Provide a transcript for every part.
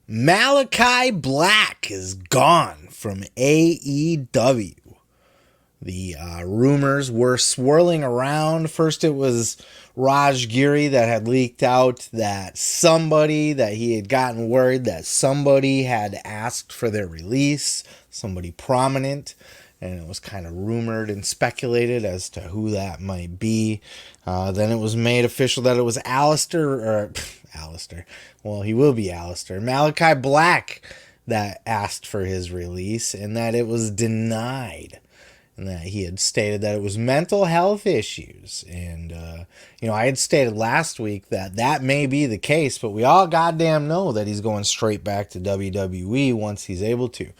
Malakai Black is gone from AEW. The rumors were swirling around. First, it was Raj Giri that had leaked out that he had gotten word that somebody had asked for their release, somebody prominent, and it was kind of rumored and speculated as to who that might be. Then it was made official that it was Alistair. Well, he will be Alistair. Malakai Black that asked for his release, and that it was denied. And that he had stated that it was mental health issues. And, I had stated last week that may be the case, but we all goddamn know that he's going straight back to WWE once he's able to.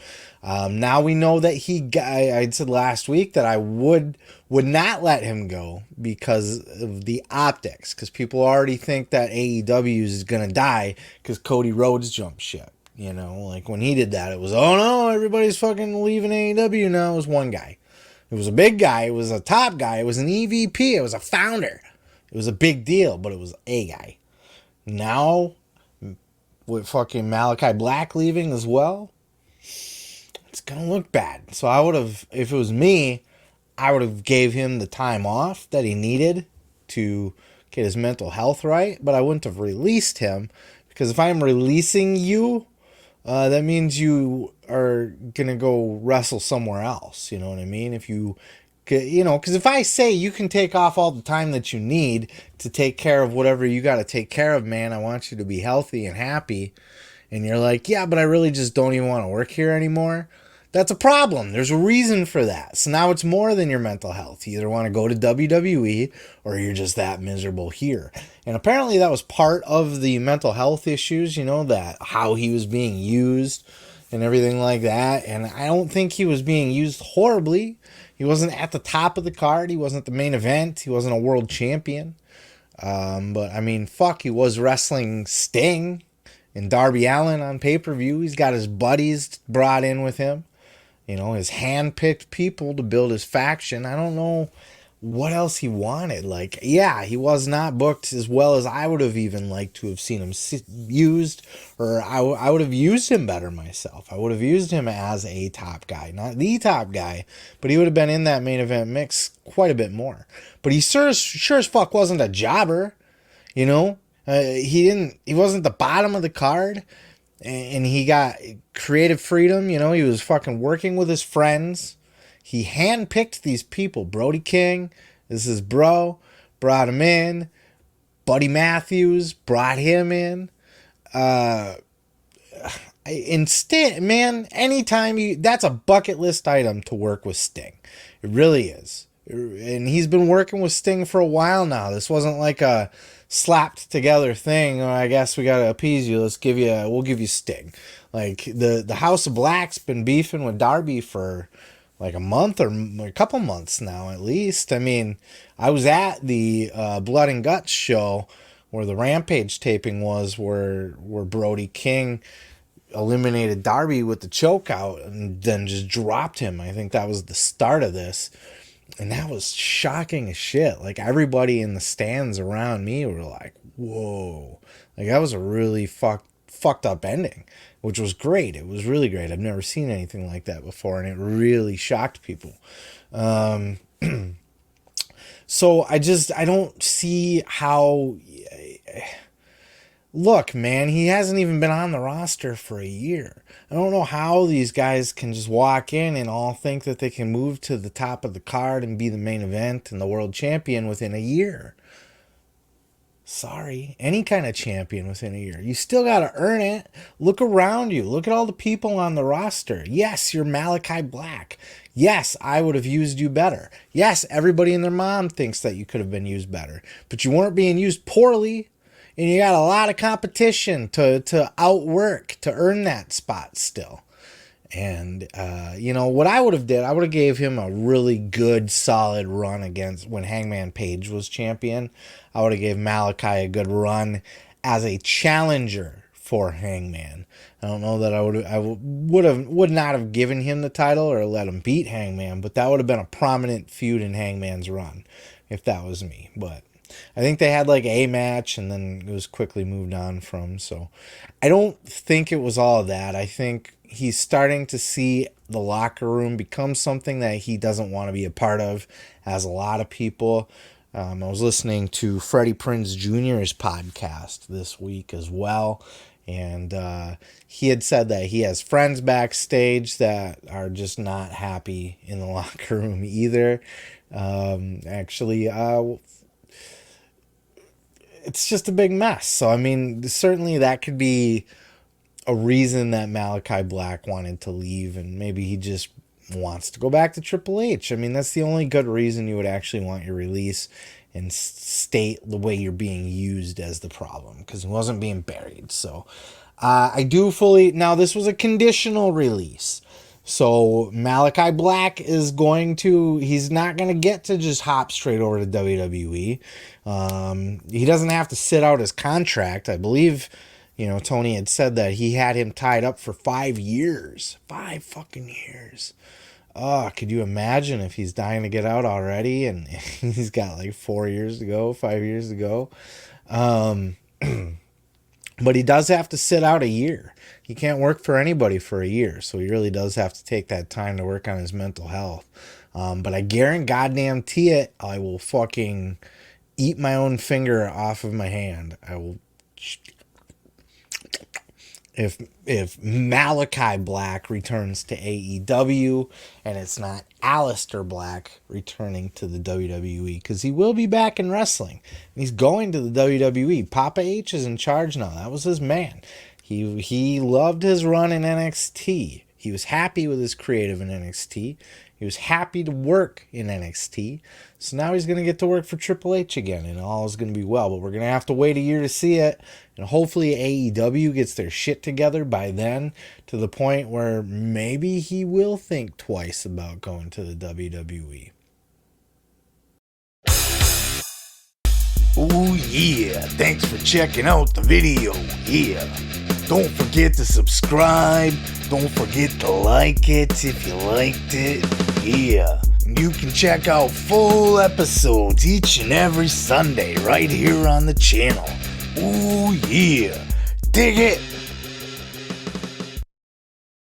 Now we know that I said last week that I would not let him go because of the optics, because people already think that AEW is going to die because Cody Rhodes jumped ship. Like when he did that, it was, oh no, everybody's fucking leaving AEW now. It was one guy. It was a big guy. It was a top guy. It was an EVP. It was a founder. It was a big deal, but it was a guy. Now, with fucking Malakai Black leaving as well, it's going to look bad. So I would have, if it was me, I would have gave him the time off that he needed to get his mental health right, but I wouldn't have released him, because if I'm releasing you, that means you are going to go wrestle somewhere else. You know what I mean? Because if I say you can take off all the time that you need to take care of whatever you got to take care of, man, I want you to be healthy and happy. And you're like, yeah, but I really just don't even want to work here anymore. That's a problem. There's a reason for that. So now it's more than your mental health. You either want to go to WWE or you're just that miserable here. And apparently that was part of the mental health issues, that how he was being used and everything like that. And I don't think he was being used horribly. He wasn't at the top of the card. He wasn't the main event. He wasn't a world champion. But I mean, he was wrestling Sting and Darby Allin on pay-per-view. He's got his buddies brought in with him. His hand-picked people to build his faction. I don't know what else he wanted. He was not booked as well as I would have even liked to have seen him used, or I would have used him better myself. I would have used him as a top guy, not the top guy, but he would have been in that main event mix quite a bit more. But he sure as fuck wasn't a jobber, He wasn't the bottom of the card. And he got creative freedom, he was fucking working with his friends. He handpicked these people. Brody King, this is bro, brought him in. Buddy Matthews brought him in. Instead, man, anytime that's a bucket list item to work with Sting. It really is. And he's been working with Sting for a while now. This wasn't like a slapped together thing. Oh, I guess we gotta appease you. We'll give you Sting. Like the House of Black's been beefing with Darby for like a month or a couple months now at least. I mean, I was at the Blood and Guts show where the Rampage taping was, where Brody King eliminated Darby with the choke out and then just dropped him. I think that was the start of this. And that was shocking as shit. Like, everybody in the stands around me were like, whoa. Like, that was a really fucked up ending, which was great. It was really great. I've never seen anything like that before, and it really shocked people. So I don't see how... Look, man, he hasn't even been on the roster for a year. I don't know how these guys can just walk in and all think that they can move to the top of the card and be the main event and the world champion within a year. Sorry, any kind of champion within a year. You still got to earn it. Look around you. Look at all the people on the roster. Yes, you're Malakai Black. Yes, I would have used you better. Yes, everybody and their mom thinks that you could have been used better. But you weren't being used poorly. And you got a lot of competition to outwork to earn that spot still. And, what I would have did, I would have gave him a really good, solid run against when Hangman Page was champion. I would have gave Malakai a good run as a challenger for Hangman. I don't know that I would not have given him the title or let him beat Hangman, but that would have been a prominent feud in Hangman's run if that was me. But I think they had like a match and then it was quickly moved on from. So I don't think it was all of that. I think he's starting to see the locker room become something that he doesn't want to be a part of, as a lot of people. I was listening to Freddie Prinze Jr.'s podcast this week as well. And he had said that he has friends backstage that are just not happy in the locker room either. It's just a big mess. So, I mean, certainly that could be a reason that Malakai Black wanted to leave, and maybe he just wants to go back to Triple H. I mean, that's the only good reason you would actually want your release, and state the way you're being used as the problem, because he wasn't being buried. So I do fully... Now, this was a conditional release. So Malakai Black is going to... He's not going to get to just hop straight over to WWE. He doesn't have to sit out his contract. I believe, Tony had said that he had him tied up for 5 years. 5 fucking years. Oh, could you imagine if he's dying to get out already and he's got like 4 years to go, 5 years to go? But he does have to sit out a year. He can't work for anybody for a year, so he really does have to take that time to work on his mental health. But I guarantee it, I will fucking eat my own finger off of my hand. I will... If Malakai Black returns to AEW and it's not Aleister Black returning to the WWE, because he will be back in wrestling. And he's going to the WWE. Papa H is in charge now. That was his man. He loved his run in NXT. He was happy with his creative in NXT. He was happy to work in NXT. So now he's going to get to work for Triple H again, and all is going to be well. But we're going to have to wait a year to see it. And hopefully AEW gets their shit together by then, to the point where maybe he will think twice about going to the WWE. Oh yeah, thanks for checking out the video. Yeah, don't forget to subscribe. Don't forget to like it if you liked it. Yeah, and you can check out full episodes each and every Sunday right here on the channel. Oh yeah, dig it.